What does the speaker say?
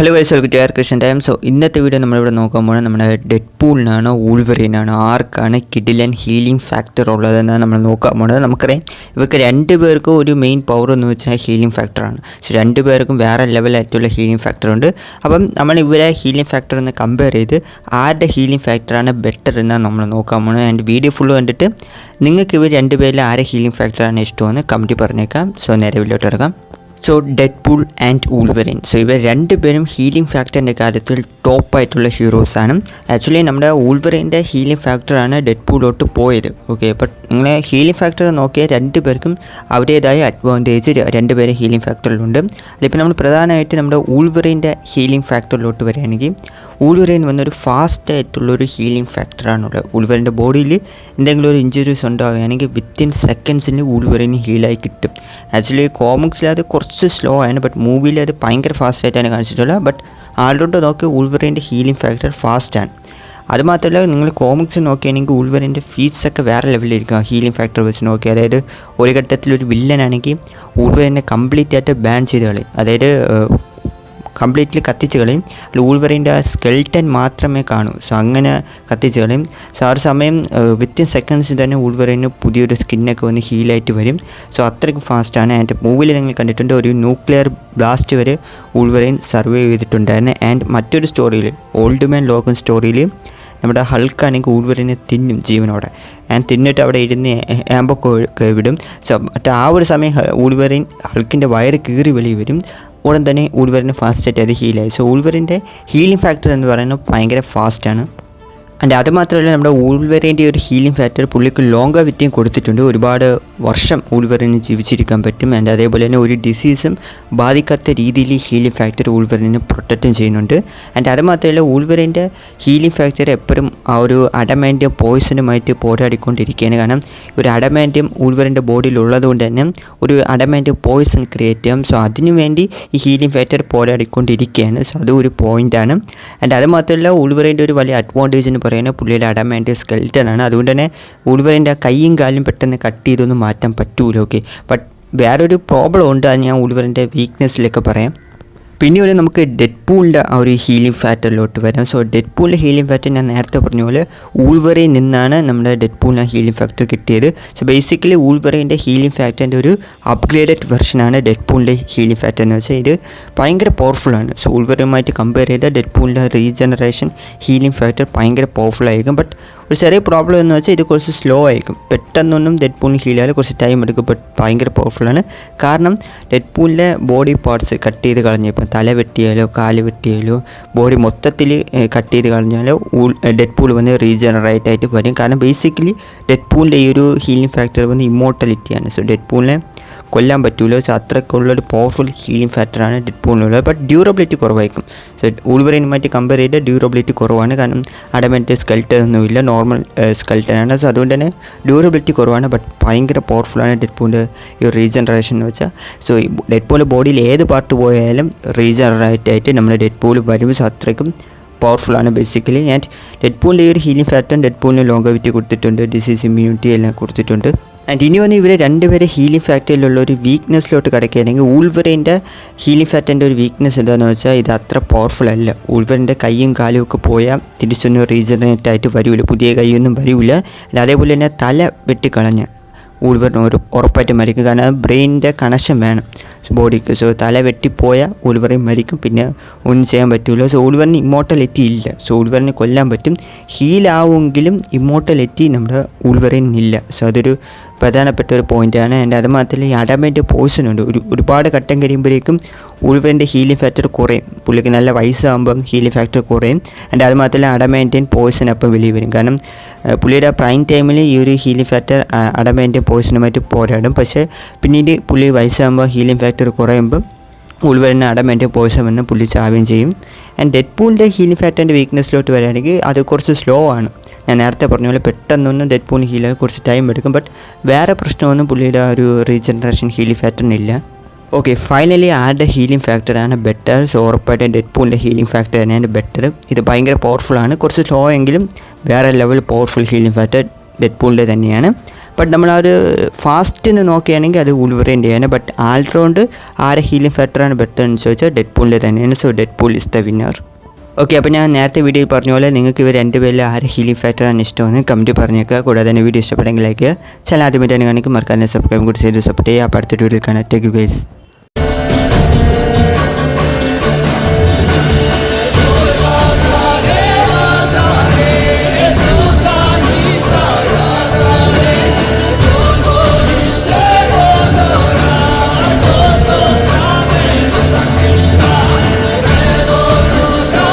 Hello guys, welcome to Christian time. So ഇന്നത്തെ video നമ്മളിവിടെ നോക്കാൻ പോകുന്നത് നമ്മുടെ ഡെഡ്പൂളിനാണോ വൂൾവറീനാണോ ആർക്കാണ് കിഡിലൻ ഹീലിംഗ് ഫാക്ടർ ഉള്ളതെന്നാണ് നമ്മൾ നോക്കാൻ പോകുന്നത്. നമുക്കറിയാം ഇവർക്ക് രണ്ട് പേർക്കും ഒരു മെയിൻ പവർ എന്ന് വെച്ചാൽ ഹീലിംഗ് ഫാക്ടറാണ്. സോ രണ്ട് പേർക്കും വേറെ ലെവലായിട്ടുള്ള ഹീലിംഗ് ഫാക്ടർ ഉണ്ട്. അപ്പം നമ്മൾ ഇവരെ ഹീലിംഗ് ഫാക്ടർ എന്ന് കമ്പയർ ചെയ്ത് ആരുടെ ഹീലിംഗ് ഫാക്ടറാണ് ബെറ്റർ എന്നാണ് നമ്മൾ നോക്കാൻ പോകുന്നത്. ആൻഡ് വീഡിയോ ഫുള്ള് കണ്ടിട്ട് നിങ്ങൾക്ക് ഇവർ രണ്ടുപേരിൽ ആരെ ഹീലിംഗ് ഫാക്ടറാണ് ഇഷ്ടമെന്ന് കമൻറ്റിൽ പറഞ്ഞേക്കാം. സോ നേരെ വീഡിയോട്ട് ഇറക്കാം. So Deadpool and Wolverine, so ഇവർ രണ്ടുപേരും ഹീലിംഗ് ഫാക്ടറിൻ്റെ കാര്യത്തിൽ ടോപ്പായിട്ടുള്ള ഹീറോസാണ്. ആക്ച്വലി നമ്മുടെ വൂൾവറീൻ്റെ ഹീലിംഗ് ഫാക്ടറാണ് ഡെഡ്പൂളിലോട്ട് പോയത്. ഓക്കെ, ബട്ട് നിങ്ങളെ ഹീലിംഗ് ഫാക്ടർ നോക്കിയാൽ രണ്ടുപേർക്കും അവരുടേതായ അഡ്വാൻറ്റേജ് രണ്ടുപേരും ഹീലിംഗ് ഫാക്ടറിലുണ്ട്. അതിപ്പോൾ നമ്മൾ പ്രധാനമായിട്ട് നമ്മുടെ വൂൾവറീൻ്റെ ഹീലിംഗ് ഫാക്ടറിലോട്ട് വരികയാണെങ്കിൽ വൂൾവറീൻ വന്നൊരു ഫാസ്റ്റ് ആയിട്ടുള്ളൊരു ഹീലിംഗ് ഫാക്ടറാണുള്ളത്. വൂൾവറീൻ്റെ ബോഡിയിൽ എന്തെങ്കിലും ഒരു ഇഞ്ചുറീസ് ഉണ്ടാവുകയാണെങ്കിൽ വിത്തിൻ സെക്കൻഡ്സിന് വൂൾവറീൻ ഹീലായി കിട്ടും. ആക്ച്വലി കോമിക്സിൽ അത് കുറച്ച് സ്ലോ ആണ്, ബട്ട് മൂവിയിൽ അത് ഭയങ്കര ഫാസ്റ്റായിട്ടാണ് കാണിച്ചിട്ടുള്ളത്. ബട്ട് ആളിലോട്ട് നോക്കി വൂൾവറീൻ്റെ ഹീലിംഗ് ഫാക്ടർ ഫാസ്റ്റാണ്. അതുമാത്രമല്ല, നിങ്ങൾ കോമിക്സ് നോക്കുകയാണെങ്കിൽ വൂൾവറീൻ്റെ ഫീറ്റ്സൊക്കെ വേറെ ലെവലിലിരിക്കും ഹീലിംഗ് ഫാക്ടർ വെച്ച് നോക്കി. അതായത് ഒരു ഘട്ടത്തിലൊരു വില്ലനാണെങ്കിൽ വൂൾവറീനെ കംപ്ലീറ്റ് ആയിട്ട് ബാൻ ചെയ്ത് കളയും, അതായത് കംപ്ലീറ്റ്ലി കത്തിച്ച് കളയും. വൂൾവറീൻ്റെ ആ സ്കെൽട്ടൻ മാത്രമേ കാണൂ. സോ അങ്ങനെ കത്തിച്ച് കളയും. സോ ആ ഒരു സമയം വിത്തിൻ സെക്കൻഡ്സിൽ തന്നെ വൂൾവറീന് പുതിയൊരു സ്കിന്നൊക്കെ വന്ന് ഹീലായിട്ട് വരും. സോ അത്രയ്ക്ക് ഫാസ്റ്റാണ്. ആൻഡ് മൂവിയിൽ നിങ്ങൾ കണ്ടിട്ടുണ്ട് ഒരു ന്യൂക്ലിയർ ബ്ലാസ്റ്റ് വരെ വൂൾവറീൻ സർവൈവ് ചെയ്തിട്ടുണ്ടായിരുന്നു. ആൻഡ് മറ്റൊരു സ്റ്റോറിയിൽ, ഓൾഡ് മാൻ ലോഗൻ സ്റ്റോറിയിൽ, നമ്മുടെ ഹൾക്കാണെങ്കിൽ വൂൾവറീനെ തിന്നും ജീവനോടെ. ആൻഡ് തിന്നിട്ട് അവിടെ ഇരുന്ന് ആമ്പൊക്കെ വിടും. സോ മറ്റേ ആ ഒരു സമയം വൂൾവറീൻ ഹൾക്കിൻ്റെ വയറ് കീറി വെളി വരും. ഉടൻ തന്നെ വൂൾവറീന് ഫാസ്റ്റായിട്ട് അത് ഹീലായി. സോ വൂൾവറീൻ്റെ ഹീലിംഗ് ഫാക്ടർ എന്ന് പറയുന്നത് ഭയങ്കര ഫാസ്റ്റാണ്. ആൻഡ് അതുമാത്രമല്ല, നമ്മുടെ വൂൾവറീൻ്റെ ഒരു ഹീലിംഗ് ഫാക്ടർ പുള്ളിക്ക് ലോങ്ഗാവിറ്റിയും കൊടുത്തിട്ടുണ്ട്. ഒരുപാട് വർഷം വൂൾവറീന് ജീവിച്ചിരിക്കാൻ പറ്റും. ആൻഡ് അതേപോലെ തന്നെ ഒരു ഡിസീസും ബാധിക്കാത്ത രീതിയിൽ ഹീലിംഗ് ഫാക്ടർ വൂൾവറീനെ പ്രൊട്ടക്റ്റും ചെയ്യുന്നുണ്ട്. ആൻഡ് അതുമാത്രമല്ല, വൂൾവറീൻ്റെ ഹീലിംഗ് ഫാക്ടർ എപ്പോഴും ആ ഒരു അഡമാൻറ്റിയം പോയിസണുമായിട്ട് പോരാടിക്കൊണ്ടിരിക്കുകയാണ്. കാരണം ഒരു അഡമാൻറ്റിയം വൂൾവറീൻ്റെ ബോഡിയിൽ ഉള്ളതുകൊണ്ട് തന്നെ ഒരു അഡമാൻറ്റിയം പോയിസൺ ക്രിയേറ്റ് ചെയ്യാം. സോ അതിനുവേണ്ടി ഈ ഹീലിംഗ് ഫാക്ടർ പോരാടിക്കൊണ്ടിരിക്കുകയാണ്. സോ അതും ഒരു പോയിൻ്റാണ്. ആൻഡ് അതുമാത്രമല്ല, വൂൾവറീൻ്റെ ഒരു വലിയ അഡ്വാൻറ്റേജ് എന്ന് പറയുന്നത് പുള്ളിയുടെ അഡമാൻറ്റിയം സ്കെൽട്ടനാണ്. അതുകൊണ്ട് തന്നെ വൂൾവറീൻ്റെ കൈയും കാലും പെട്ടെന്ന് കട്ട് ചെയ്തൊന്നും മാറ്റാൻ പറ്റൂല. ഓക്കെ, ബട്ട് വേറൊരു പ്രോബ്ലം ഉണ്ട്, അത് ഞാൻ വൂൾവറീൻ്റെ വീക്ക്നെസ്സിലൊക്കെ പറയാം. പിന്നെ നമുക്ക് ഡെഡ്പൂളിൻ്റെ ആ ഒരു ഹീലിംഗ് ഫാക്ടറിലോട്ട് വരാം. സോ ഡെഡ്പൂളിൻ്റെ ഹീലിംഗ് ഫാക്ടർ ഞാൻ നേരത്തെ പറഞ്ഞ പോലെ വൂൾവറീനിൽ നിന്നാണ് നമ്മുടെ ഡെഡ്പൂളിന് ഹീലിംഗ് ഫാക്ടർ കിട്ടിയത്. സോ ബേസിക്കലി വൂൾവറീൻ്റെ ഹീലിംഗ് ഫാക്ടറിൻ്റെ ഒരു അപ്ഗ്രേഡഡ് വെർഷനാണ് ഡെഡ്പൂളിൻ്റെ ഹീലിംഗ് ഫാക്ടർ എന്ന് വെച്ചാൽ ഇത് ഭയങ്കര പവർഫുള്ളാണ്. സോ വൂൾവറീനുമായിട്ട് കമ്പയർ ചെയ്താൽ ഡെഡ്പൂളിൻ്റെ റീജനറേഷൻ ഹീലിംഗ് ഫാക്ടർ ഭയങ്കര പവർഫുൾ ആയിരിക്കും. ബട്ട് ഒരു ചെറിയ പ്രോബ്ലം എന്ന് വെച്ചാൽ ഇത് കുറച്ച് സ്ലോ ആയിരിക്കും. പെട്ടെന്നൊന്നും ഡെഡ്പൂളിന് ഹീൽ ചെയ്യാൻ കുറച്ച് ടൈം എടുക്കും. ബട്ട് ഭയങ്കര പവർഫുള്ളാണ്. കാരണം ഡെഡ്പൂളിൻ്റെ ബോഡി പാർട്സ് കട്ട് ചെയ്ത് കളഞ്ഞപ്പോൾ, തല വെട്ടിയാലോ കാല് വെട്ടിയാലോ ബോഡി മൊത്തത്തിൽ കട്ട് ചെയ്ത് കളഞ്ഞാലോ ഡെഡ്പൂൾ വന്ന് റീജനറേറ്റ് ആയിട്ട് വരും. കാരണം ബേസിക്കലി ഡെഡ്പൂളിൻ്റെ ഈ ഒരു ഹീലിംഗ് ഫാക്ടർ വന്ന് ഇമ്മോർട്ടലിറ്റിയാണ്. സോ ഡെഡ്പൂളിനെ കൊല്ലാൻ പറ്റുമല്ലോ. സോ അത്രയ്ക്കുള്ളൊരു പവർഫുൾ ഹീലിംഗ് ഫാക്ടറാണ് ഡെഡ്പൂളിനുള്ളത്. ബട്ട് ഡ്യൂറബിലിറ്റി കുറവായിരിക്കും. സോ വൂൾവറീനുമായിട്ട് കമ്പയർ ചെയ്താൽ ഡ്യൂറബിലിറ്റി കുറവാണ്. കാരണം അഡമൻ്റ് സ്കെൽട്ടൻ ഒന്നുമില്ല, നോർമൽ സ്കെൽട്ടനാണ്. സോ അതുകൊണ്ട് തന്നെ ഡ്യൂറബിലിറ്റി കുറവാണ്. ബട്ട് ഭയങ്കര പവർഫുള്ളാണ് ഡെഡ്പൂളിൻ്റെ ഈ റീജനറേഷൻ എന്ന് വെച്ചാൽ. സോ ഈ ഡെഡ്പൂളിൻ്റെ ബോഡിയിൽ ഏത് പാർട്ട് പോയാലും റീജനറേറ്റ് ആയിട്ട് നമ്മുടെ ഡെഡ്പൂൾ വരും. സോ അത്രയ്ക്കും പവർഫുള്ളാണ് ബേസിക്കലി. ആൻഡ് ഡെഡ്പൂളിൻ്റെ ഈ ഒരു ഹീലിംഗ് ഫാക്ടർ ഡെഡ്പൂളിന് ലോങ്ഗവിറ്റി കൊടുത്തിട്ടുണ്ട്, ഡിസീസ് ഇമ്മ്യൂണിറ്റി എല്ലാം കൊടുത്തിട്ടുണ്ട്. ആൻഡ് ഇനി വന്ന് ഇവരെ രണ്ടുപേരെ ഹീലിംഗ് ഫാക്ടറിലുള്ള ഒരു വീക്ക്നെസ്സിലോട്ട് കിടക്കുകയാണെങ്കിൽ വൂൾവറീൻ്റെ ഹീലിംഗ് ഫാക്ടറിൻ്റെ ഒരു വീക്ക്നെസ് എന്താണെന്ന് വെച്ചാൽ ഇത് അത്ര പവർഫുൾ അല്ല. വൂൾവറീൻ്റെ കൈയും കാലും ഒക്കെ പോയാൽ തിരിച്ചൊന്നും റീജനറേറ്റ് ആയിട്ട് വരില്ല, പുതിയ കൈയൊന്നും വരില്ല. അതേപോലെ തന്നെ തല വെട്ടിക്കളഞ്ഞ് വൂൾവറീൻ ഉറപ്പായിട്ട് മരിക്കും. കാരണം ബ്രെയിനിൻ്റെ കണക്ഷൻ വേണം ബോഡിക്ക്. സോ തല വെട്ടിപ്പോയാൽ വൂൾവറീൻ മരിക്കും, പിന്നെ ഒന്നും ചെയ്യാൻ പറ്റില്ല. സോ വൂൾവറീന് ഇമ്മോർട്ടലിറ്റി ഇല്ല. സോ വൂൾവറീനെ കൊല്ലാൻ പറ്റും, ഹീലാവുമെങ്കിലും ഇമ്മോർട്ടലിറ്റി നമ്മുടെ വൂൾവറീനില്ല. സോ അതൊരു പ്രധാനപ്പെട്ട ഒരു പോയിൻ്റാണ്. ആൻഡ് അത് മാത്രമല്ല, ഈ അഡമാൻറ്റ് പോയ്സൺ ഉണ്ട്. ഒരുപാട് ഘട്ടം കഴിയുമ്പോഴേക്കും വൂൾവറീൻ്റെ ഹീലിംഗ് ഫാക്ടർ കുറയും. പുള്ളിക്ക് നല്ല വയസ്സാകുമ്പം ഹീലിംഗ് ഫാക്ടർ കുറയും. ആൻഡ് അത് മാത്രമല്ല, അഡമാൻറ്റിയൻ പോയ്സൺ അപ്പം വെളിയിൽ വരും. കാരണം പുള്ളിയുടെ പ്രൈം ടൈമിൽ ഈ ഒരു ഹീലിംഗ് ഫാക്ടർ അഡമാൻറ്റിയൻ പോയ്സണുമായിട്ട് പോരാടും. പക്ഷേ പിന്നീട് പുള്ളി വയസ്സാകുമ്പോൾ ഹീലിംഗ് ഫാക്ടർ കുറയുമ്പം വൂൾവറീന് അഡമാൻറ്റിയൻ പോയ്സൺ വന്ന് പുള്ളി ചാവുകയും ചെയ്യും. ആൻഡ് ഡെഡ്പൂളിൻ്റെ ഹീലിംഗ് ഫാക്ടറിൻ്റെ വീക്ക്നെസ്സിലോട്ട് വരികയാണെങ്കിൽ അത് കുറച്ച് സ്ലോ ആണ്. ഞാൻ നേരത്തെ പറഞ്ഞ പോലെ പെട്ടെന്നൊന്നും ഡെഡ്പൂളിന് ഹീലാൻ കുറച്ച് ടൈം എടുക്കും. ബട്ട് വേറെ പ്രശ്നമൊന്നും പുള്ളിയുടെ ഒരു റീജനറേഷൻ ഹീലിംഗ് ഫാക്ടറിനില്ല. ഓക്കെ, ഫൈനലി ആരുടെ ഹീലിംഗ് ഫാക്ടറാണ് ബെറ്റർ? സോ ഉറപ്പായിട്ടും ഡെഡ്പൂളിൻ്റെ ഹീലിംഗ് ഫാക്ടർ തന്നെയാണ് ബെറ്റർ. ഇത് ഭയങ്കര പവർഫുള്ളാണ്, കുറച്ച് സ്ലോ എങ്കിലും വേറെ ലെവൽ പവർഫുൾ ഹീലിംഗ് ഫാക്ടർ ഡെഡ്പൂളിൻ്റെ തന്നെയാണ്. ബട്ട് നമ്മൾ ആ ഒരു ഫാസ്റ്റിന് നോക്കുകയാണെങ്കിൽ അത് വൂൾവറീൻ്റെയാണ്. ബട്ട് ആൾറൗണ്ട് ആരെ ഹീലിംഗ് ഫാക്ടറാണ് ബെറ്റർ എന്ന് ചോദിച്ചാൽ ഡെഡ്പൂളിൻ്റെ തന്നെയാണ്. So Deadpool is the winner. Okay, അപ്പോൾ ഞാൻ നേരത്തെ വീഡിയോയിൽ പറഞ്ഞ പോലെ നിങ്ങൾക്ക് ഇവർ രണ്ടുപേരിൽ ആരെ ഹീലിംഗ് ഫാക്ടറാണ് ഇഷ്ടമെന്ന് കമൻറ്റ് പറഞ്ഞേക്കുക. കൂടാതെ തന്നെ വീഡിയോ ഇഷ്ടപ്പെടുമെങ്കിൽ ലൈക്ക് ചെയ്യുക. ചാനൽ ആദ്യമായിട്ട് തന്നെ കാണിക്കും മറക്കാതെ സബ്സ്ക്രൈബ് കൂടി ചെയ്ത് സപ്പോർട്ട് ചെയ്യുക. അപ്പോൾ അടുത്തൊരു വീഡിയോയിൽ കാണാം. Take you guys.